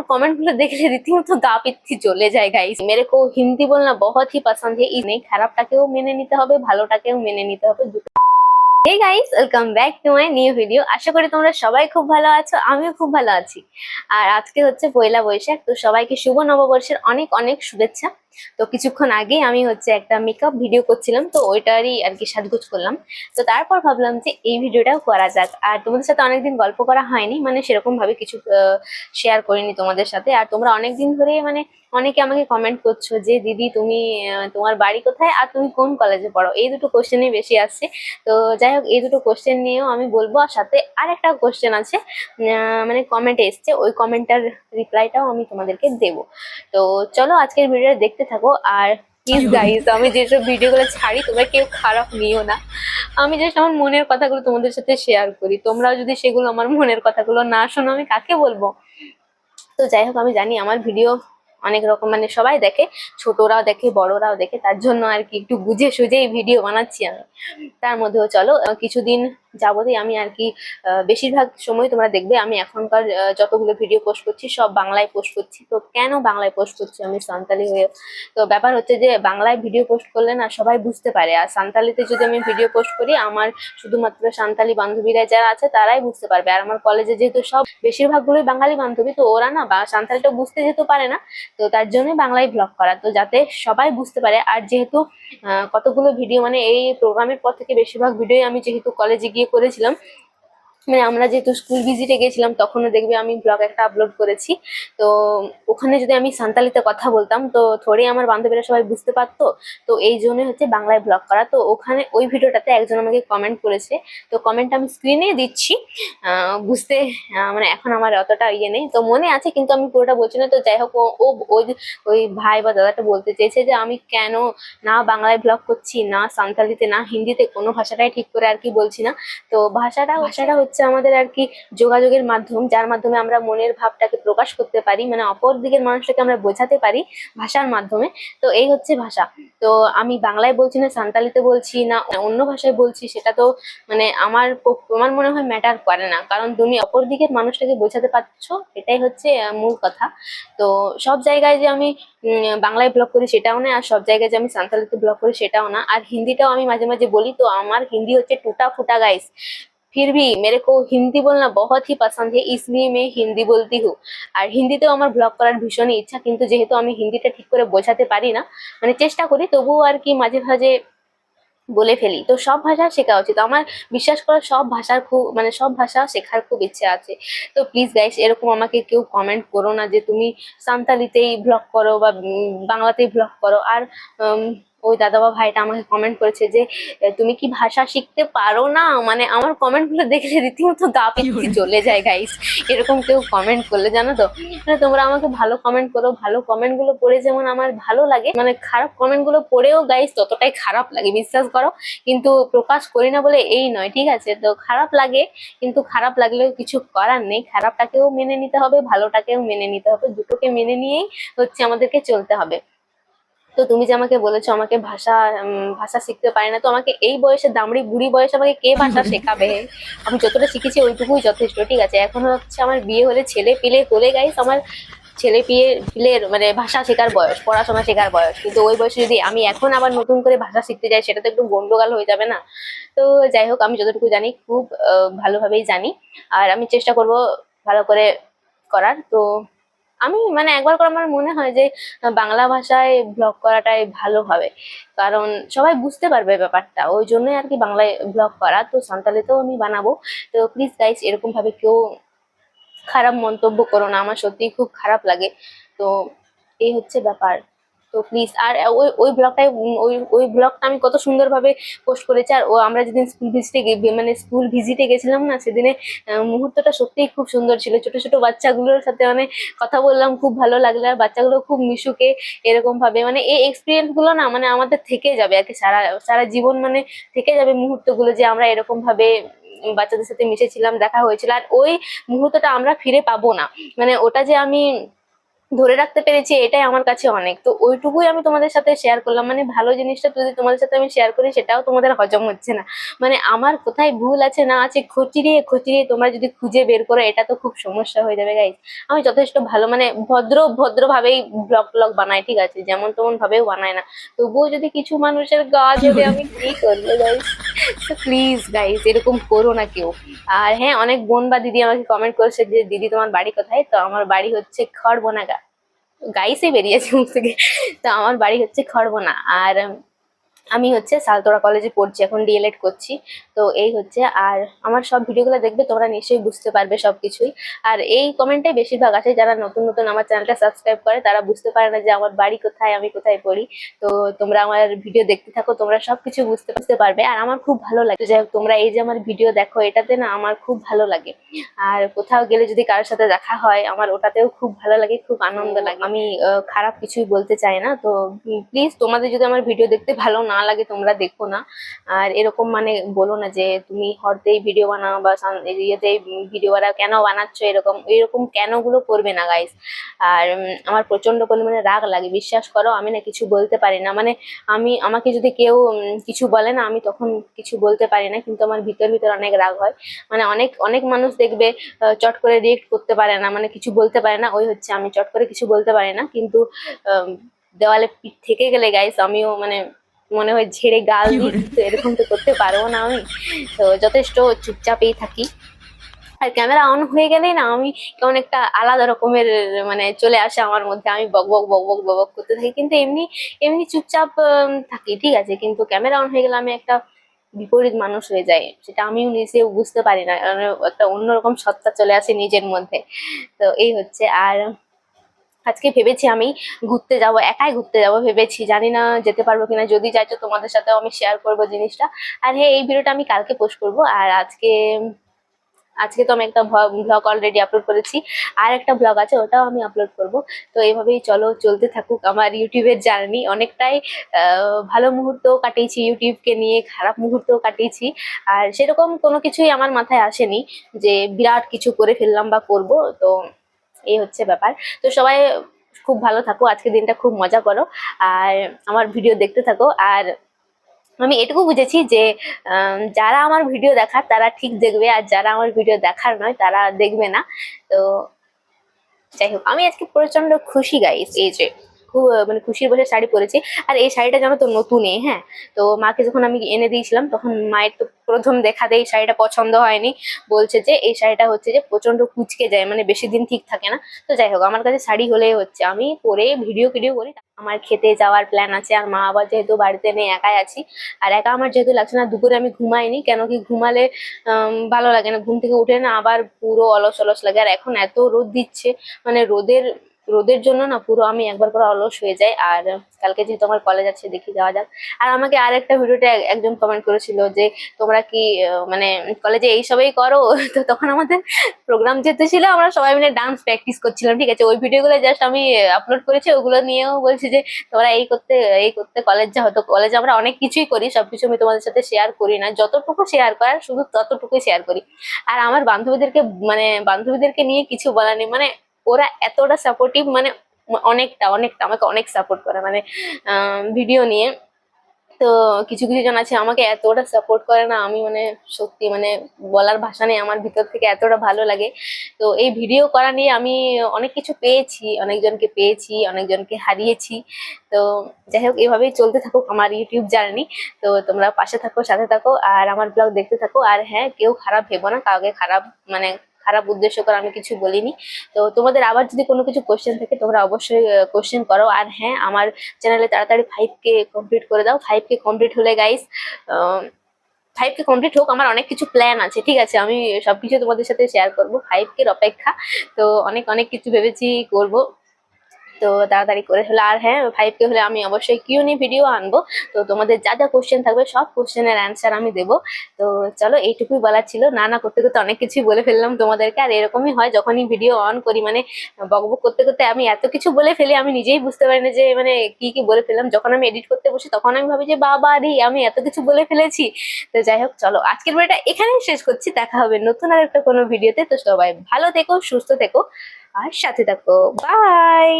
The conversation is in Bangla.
আমার कमेंट গুলো দেখলে রীতিমতো গা পিত্তি চলে যায় গাইস। मेरे को हिंदी बोलना बहुत ही पसंद है। नहीं খারাপটাকেও মেনে নিতে হবে, ভালোটাকেও মেনে নিতে হবে। Hey guys, welcome back to my new video. আশা করি তোমরা সবাই খুব ভালো আছো, আমিও খুব ভালো আছি। আর আজকে হচ্ছে পয়লা বৈশাখ, তো সবাইকে শুভ নববর্ষের অনেক অনেক শুভেচ্ছা। তো কিছুক্ষণ আগে আমি হচ্ছে একটা মেকআপ ভিডিও করছিলাম, তো ওইটারই আর কি সাজগোজ করলাম। তো তারপর ভাবলাম যে এই ভিডিওটাও করা যাক। আর তোমাদের সাথে অনেকদিন গল্প করা হয়নি, মানে সেরকম ভাবে কিছু শেয়ার করিনি তোমাদের সাথে। আর তোমরা অনেকদিন ধরে মানে অনেকে আমাকে কমেন্ট করছো যে দিদি তুমি তোমার বাড়ি কোথায় আর তুমি কোন কলেজে পড়ো, এই দুটো কোশ্চেনই বেশি আসছে। তো যাই হোক, এই দুটো কোশ্চেন নিয়েও আমি বলবো, আর সাথে আর একটা কোশ্চেন আছে মানে কমেন্টে এসছে, ওই কমেন্টটার রিপ্লাইটাও আমি তোমাদেরকে দেবো। তো চলো আজকের ভিডিওটা দেখতে থাকো। আর প্লিজ গাইস, আমি যেসব ভিডিওগুলো ছাড়ি তোমরা কেউ খারাপ নিও না। আমি জাস্ট আমার মনের কথাগুলো তোমাদের সাথে শেয়ার করি, তোমরাও যদি সেগুলো আমার মনের কথাগুলো না শোনো আমি কাকে বলবো। তো যাই হোক, আমি জানি আমার ভিডিও অনেক রকম মানে সবাই দেখে, ছোটরাও দেখে বড়রাও দেখে, তার জন্য আর কি একটু বুঝে সুঝে এই ভিডিও বানাচ্ছি আমি। তার মধ্যেও চলো কিছুদিন যাবতই আমি আর কি বেশিরভাগ সময় তোমরা দেখবে আমি এখনকার যতগুলো ভিডিও পোস্ট করছি সব বাংলায় পোস্ট করছি। তো কেন বাংলায় পোস্ট করছি আমি সান্তালি হয়ে? তো ব্যাপার হচ্ছে যে বাংলায় ভিডিও পোস্ট করলে না সবাই বুঝতে পারে, আর সান্তালিতে যদি আমি ভিডিও পোস্ট করি আমার শুধুমাত্র সান্তালি বান্ধবীরা যারা আছে তারাই বুঝতে পারবে। আর আমার কলেজে যেহেতু সব বেশিরভাগগুলোই বাঙালি বান্ধবী, তো ওরা না বা সান্তালিটা বুঝতে যেতে পারে না, তো তার জন্যই বাংলায় ব্লগ করা, তো যাতে সবাই বুঝতে পারে। আর যেহেতু কতগুলো ভিডিও মানে এই প্রোগ্রামের পর থেকে বেশিরভাগ ভিডিও আমি যেহেতু কলেজে গিয়ে করেছিলাম, মানে আমরা যেহেতু স্কুল ভিজিটে গেছিলাম তখনও দেখবে আমি ব্লগ একটা আপলোড করেছি। তো ওখানে যদি আমি সান্তালিতে কথা বলতাম তো থোড়ি আমার বান্ধবীরা সবাই বুঝতে পারতো। তো এই জন্যই হচ্ছে বাংলায় ব্লগ করা। তো ওখানে ওই ভিডিওটাতে একজন আমাকে কমেন্ট করেছে, তো কমেন্টটা আমি স্ক্রিনে দিচ্ছি। বুঝতে মানে এখন আমার অতটা ইয়ে নেই, তো মনে আছে কিন্তু আমি পুরোটা বলছি না। তো যাই হোক, ও ওই ওই ভাই বা দাদাটা বলতে চেয়েছে যে আমি কেন না বাংলায় ব্লগ করছি, না সান্তালিতে, না হিন্দিতে, কোনো ভাষাটাই ঠিক করে আর কি বলছি না। তো ভাষাটা হচ্ছে আমাদের আর কি যোগাযোগের মাধ্যম, যার মাধ্যমে আমরা মনের ভাবটাকে প্রকাশ করতে পারি, মানে অপর দিকের মানুষটাকে আমরা বোঝাতে পারি ভাষার মাধ্যমে। তো এই হচ্ছে ভাষা। তো আমি বাংলায় বলছি না সান্তালিতে বলছি না অন্য ভাষায় বলছি, সেটা তো মানে আমার মনে হয় ম্যাটার করে না, কারণ তুমি অপর দিকের মানুষটাকে বোঝাতে পারছো, এটাই হচ্ছে মূল কথা। তো সব জায়গায় যে আমি বাংলায় ব্লগ করি সেটাও না, আর সব জায়গায় যে আমি সান্তালিতে ব্লগ করি সেটাও না। আর হিন্দিটাও আমি মাঝে মাঝে বলি, তো আমার হিন্দি হচ্ছে টুটা ফুটা গাইস। फिर भी मेरे को हिंदी बोलना बहुत ही पसंद है, इसलिए मैं हिंदी बोलती हूँ। আর হিন্দিতেও আমার ব্লগ করার ভীষণই ইচ্ছা, কিন্তু যেহেতু আমি হিন্দিটা ঠিক করে বোঝাতে পারি না, মানে চেষ্টা করি তবুও আর কি মাঝে মাঝে বলে ফেলি। তো সব ভাষা শেখা উচিত আমার, বিশ্বাস করো সব ভাষার খুব মানে সব ভাষা শেখার খুব ইচ্ছে আছে। তো প্লিজ গাইস, এরকম আমাকে কেউ কমেন্ট করো না যে তুমি সান্তালিতেই ব্লগ করো বা বাংলাতেই ব্লগ করো। আর ওই দাদা বা ভাইটা আমাকে কমেন্ট করেছে যে তুমি কি ভাষা শিখতে পারো না, মানে আমার কমেন্ট গুলো দেখলে রীতিমতো গা পিত্তি চলে যায় গাইস। এরকম কেউ কমেন্ট করলে জানো তো, মানে তোমরা আমাকে ভালো কমেন্ট করো, ভালো কমেন্ট গুলো পড়ে যেমন আমার ভালো লাগে, মানে খারাপ কমেন্ট গুলো পড়েও গাইস ততটাই খারাপ লাগে, বিশ্বাস করো। কিন্তু প্রকাশ করি না বলে এই নয়, ঠিক আছে? তো খারাপ লাগে, কিন্তু খারাপ লাগলেও কিছু করার নেই, খারাপটাকেও মেনে নিতে হবে, ভালোটাকেও মেনে নিতে হবে, দুটোকে মেনে নিয়েই হচ্ছে আমাদেরকে চলতে হবে। তো তুমি যে আমাকে বলেছো আমাকে ভাষা শিখতে পারি না, তো আমাকে এই বয়সে দামড়ি বুড়ি বয়সে আমাকে কে ভাষা শেখাবে? আমি যতটা শিখেছি ওইটুকুই যথেষ্ট, ঠিক আছে? এখন হচ্ছে আমার বিয়ে হলে ছেলে পিলে হলে গাইস আমার ছেলে পিলের মানে ভাষা শেখার বয়স, পড়াশোনা শেখার বয়স, কিন্তু ওই বয়সে যদি আমি এখন আবার নতুন করে ভাষা শিখতে যাই সেটা তো একটু গন্ডগোল হয়ে যাবে না? তো যাই হোক, আমি যতটুকু জানি খুব ভালোভাবেই জানি, আর আমি চেষ্টা করব ভালো করে করার। তো আমি মানে একবার করে আমার মনে হয় যে বাংলা ভাষায় ব্লগ করাটাই ভালো হবে, কারণ সবাই বুঝতে পারবে ব্যাপারটা, ওই জন্যই আর কি বাংলায় ব্লগ করা। তো সান্তালিতেও আমি বানাবো। তো প্লিজ গাইস, এরকম ভাবে কেউ খারাপ মন্তব্য করো না, আমার সত্যিই খুব খারাপ লাগে। তো এই হচ্ছে ব্যাপার। তো প্লিজ, আর ওই ওই ব্লগটাই ওই ওই ব্লগটা আমি কত সুন্দরভাবে পোস্ট করেছি। আর ও আমরা যেদিন স্কুল ভিজিটে গেছিলাম না, সেদিনে মুহূর্তটা সত্যিই খুব সুন্দর ছিল। ছোট ছোট বাচ্চাগুলোর সাথে মানে কথা বললাম, খুব ভালো লাগলো, আর বাচ্চাগুলো খুব মিশুকে এরকম ভাবে, মানে এই এক্সপিরিয়েন্স গুলো না মানে আমাদের থেকে যাবে আর কি, সারা সারা জীবন মানে থেকে যাবে মুহূর্তগুলো, যে আমরা এরকম ভাবে বাচ্চাদের সাথে মিশেছিলাম, দেখা হয়েছিল। আর ওই মুহূর্তটা আমরা ফিরে পাবো না, মানে ওটা যে আমি ধরে রাখতে পেরেছি, এটাই আমার কাছে অনেক। তো ওইটুকুই আমি তোমাদের সাথে শেয়ার করলাম। মানে ভালো জিনিসটা যদি তোমাদের সাথে আমি শেয়ার করি সেটাও তোমাদের হজম হচ্ছে না। মানে আমার কোথায় ভুল আছে না আছে খতিয়ে খতিয়ে তোমরা যদি খুঁজে বের করো, এটা তো খুব সমস্যা হয়ে যাবে গাইস। আমি যথেষ্ট ভালো মানে ভদ্রভাবেই ব্লগ বানাই, ঠিক আছে, যেমন তেমন ভাবেও বানাই না। তবুও যদি কিছু মানুষের গা জ্বলে আমি কি করবো গাইস। তো প্লিজ গাইস এরকম করো না কেউ। আর হ্যাঁ, অনেক বোন বা দিদি আমাকে কমেন্ট করেছে যে দিদি তোমার বাড়ি কোথায়। তো আমার বাড়ি হচ্ছে খড়বনাগা, গাইসে বেরিয়েছে মুখ থেকে। তো আমার বাড়ি হচ্ছে খড়বনা। আর আমি হচ্ছে সালতোরা কলেজে পড়ছি, এখন ডিএলএড করছি। তো এই হচ্ছে। আর আমার সব ভিডিওগুলো দেখবে, তোমরা নিশ্চয়ই বুঝতে পারবে সবকিছুই। আর এই কমেন্টটাই বেশিরভাগ আছে, যারা নতুন নতুন আমার চ্যানেলটা সাবস্ক্রাইব করে তারা বুঝতে পারে না যে আমার বাড়ি কোথায়, আমি কোথায় পড়ি। তো তোমরা আমার ভিডিও দেখতে থাকো, তোমরা সবকিছু বুঝতে পারবে। আর আমার খুব ভালো লাগে, যাই হোক তোমরা এই যে আমার ভিডিও দেখো, এটাতে না আমার খুব ভালো লাগে। আর কোথাও গেলে যদি কারোর সাথে দেখা হয়, আমার ওটাতেও খুব ভালো লাগে, খুব আনন্দ লাগে। আমি খারাপ কিছুই বলতে চাই না। তো প্লিজ তোমাদের যদি আমার ভিডিও দেখতে ভালো না লাগে তোমরা দেখো না। আর এরকম মানে বলো না যে তুমি হরতেই ভিডিও বানাও বা ইয়েতেই ভিডিও বানাও, কেন বানাচ্ছ এরকম এরকম কেন গুলো করবে না গাইস। আর আমার প্রচন্ড পরিমাণে রাগ লাগে, বিশ্বাস করো। আমি না কিছু বলতে পারি না, মানে আমাকে যদি কেউ কিছু বলে না, আমি তখন কিছু বলতে পারি না, কিন্তু আমার ভিতর ভিতর অনেক রাগ হয়। মানে অনেক অনেক মানুষ দেখবে চট করে রিয়েক্ট করতে পারে না, মানে কিছু বলতে পারে না। ওই হচ্ছে আমি চট করে কিছু বলতে পারি না, কিন্তু দেওয়ালে পিঠ থেকে গেলে গাইস আমিও মানে মনে হয় ঝেড়ে গাল দিই। তো এরকম তো করতে পারবো না আমি। তো যথেষ্ট চুপচাপই থাকি। আর ক্যামেরা অন হয়ে গেলেই না আমি কেমন একটা আলাদা রকমের মানে চলে আসে আমার মধ্যে, আমি বক বক বক বক বক বক করতে থাকি। কিন্তু এমনি এমনি চুপচাপ থাকি, ঠিক আছে, কিন্তু ক্যামেরা অন হয়ে গেলে আমি একটা বিপরীত মানুষ হয়ে যায়, সেটা আমিও নিজেও বুঝতে পারি না। একটা অন্যরকম সত্তা চলে আসে নিজের মধ্যে। তো এই হচ্ছে। আর আজকে ভেবেছি আমি ঘুরতে যাব, একাই ঘুরতে যাব ভেবেছি, জানি না যেতে পারবো কিনা। যদি যাই তো তোমাদের সাথেও আমি শেয়ার করবো জিনিসটা। আর হ্যাঁ, এই ভিডিওটা আমি কালকে পোস্ট করবো। আর আজকে আজকে তো আমি একটা ব্লগ অলরেডি আপলোড করেছি, আর একটা ব্লগ আছে ওটাও আমি আপলোড করব। তো এইভাবেই চলতে থাকুক আমার ইউটিউবের জার্নি। অনেকটাই ভালো মুহূর্ত কাটিয়েছি ইউটিউবকে নিয়ে, খারাপ মুহূর্ত কাটিয়েছি। আর সেরকম কোনো কিছুই আমার মাথায় আসেনি যে বিরাট কিছু করে ফেললাম বা করব। তো এই হচ্ছে ব্যাপার। তো সবাই খুব ভালো থাকো, আজকে দিনটা খুব মজা করো, আর আমার ভিডিও দেখতে থাকো। আর আমি এটুকু বুঝেছি যে যারা আমার ভিডিও দেখার তারা ঠিক দেখবে, আর যারা আমার ভিডিও দেখার নয় তারা দেখবে না। তো যাই হোক, আমি আজকে প্রচন্ড খুশি গাইস। এই যে খুব মানে খুশির বসে শাড়ি পরেছি। আর এই শাড়িটা জানো তো নতুনই, হ্যাঁ। তো মাকে যখন আমি এনে দিয়েছিলাম তখন মায়ের তো প্রথম দেখাতে এই শাড়িটা পছন্দ হয়নি, বলছে যে এই শাড়িটা হচ্ছে যে প্রচন্ড কুচকে যায়, মানে বেশি দিন ঠিক থাকে না। তো যাই হোক, আমার কাছে শাড়ি হলেই হচ্ছে, আমি পরে ভিডিও করি। আমার খেতে যাওয়ার প্ল্যান আছে। আর মা আবার যেহেতু বাড়িতে নেই, একাই আছি। আর একা আমার যেহেতু লাগছে না, দুপুরে আমি ঘুমাইনি, কেন কি ঘুমালে ভালো লাগে না, ঘুম থেকে উঠে না আবার পুরো অলস অলস লাগে। আর এখন এত রোদ দিচ্ছে, মানে রোদের জন্য না পুরো আমি একবার করে অলস হয়ে যাই। আর কালকে যেহেতু আমার কলেজ আছে, দেখি যাওয়া যাক। আর আমাকে আর একটা ভিডিওতে একজন কমেন্ট করেছিল যে তোমরা কি মানে কলেজে এইসবই করো। তো তখন আমাদের প্রোগ্রাম যেতে ছিল, আমরা সবাই মিলে ডান্স প্র্যাকটিস করছিলাম, ঠিক আছে। ওই ভিডিওগুলো জাস্ট আমি আপলোড করেছি, ওগুলো নিয়েও বলছি যে তোমরা এই করতে কলেজ যাও। তো কলেজে আমরা অনেক কিছুই করি, সবকিছু আমি তোমাদের সাথে শেয়ার করি না, যতটুকু শেয়ার করার শুধু ততটুকুই শেয়ার করি। আর আমার বান্ধবীদেরকে নিয়ে কিছু বলার নেই, মানে ওরা এতটা সাপোর্টিভ, মানে অনেকটা অনেকটা আমাকে অনেক সাপোর্ট করে, মানে ভিডিও নিয়ে। তো কিছু কিছু জন আছে আমাকে এতটা সাপোর্ট করে না, আমি মানে সত্যি মানে বলার ভাষা নেই, আমার ভিতর থেকে এতটা ভালো লাগে। তো এই ভিডিও করা নিয়ে আমি অনেক কিছু পেয়েছি, অনেকজনকে হারিয়েছি। তো যাই হোক, এভাবেই চলতে থাকুক আমার ইউটিউব জার্নি। তো তোমরা পাশে থাকো, সাথে থাকো, আর আমার ব্লগ দেখতে থাকো। আর হ্যাঁ, কেউ খারাপ ভেবো না, কাউকে খারাপ মানে খারাপ উদ্দেশ্য করে আমি কিছু বলিনি। তো তোমাদের আবার যদি কোনো কিছু কোশ্চেন থাকে তোমরা অবশ্যই কোশ্চেন করো। আর হ্যাঁ, আমার চ্যানেলে তাড়াতাড়ি 5K কমপ্লিট করে দাও। 5K কমপ্লিট হলে গাইস, 5K কমপ্লিট হোক, আমার অনেক কিছু প্ল্যান আছে, ঠিক আছে, আমি সবকিছু তোমাদের সাথে শেয়ার করবো। 5K অপেক্ষা। তো অনেক অনেক কিছু ভেবেছি করব। তো তাড়াতাড়ি করে হলে। আর হ্যাঁ, 5K হলে আমি অবশ্যই কিউএনএ ভিডিও আনবো। তো তোমাদের যা যা কোশ্চেন থাকবে সব কোশ্চেনের অ্যান্সার আমি দেবো। তো চলো, এইটুকুই বলার ছিল। না করতে করতে অনেক কিছুই বলে ফেললাম তোমাদেরকে। আর এরকমই হয় যখনই ভিডিও অন করি, মানে বকবক করতে করতে আমি এত কিছু বলে ফেলি, আমি নিজেই বুঝতে পারি না যে মানে কি কি বলে ফেললাম। যখন আমি এডিট করতে বসি তখন আমি ভাবি যে বাবা রে, আমি এত কিছু বলে ফেলেছি। তো যাই হোক, চলো আজকের ভিডিওটা এখানেই শেষ করছি। দেখা হবে নতুন আর একটা কোনো ভিডিওতে। তো সবাই ভালো থেকো, সুস্থ থেকো। আর সাথে থাকো। বাই।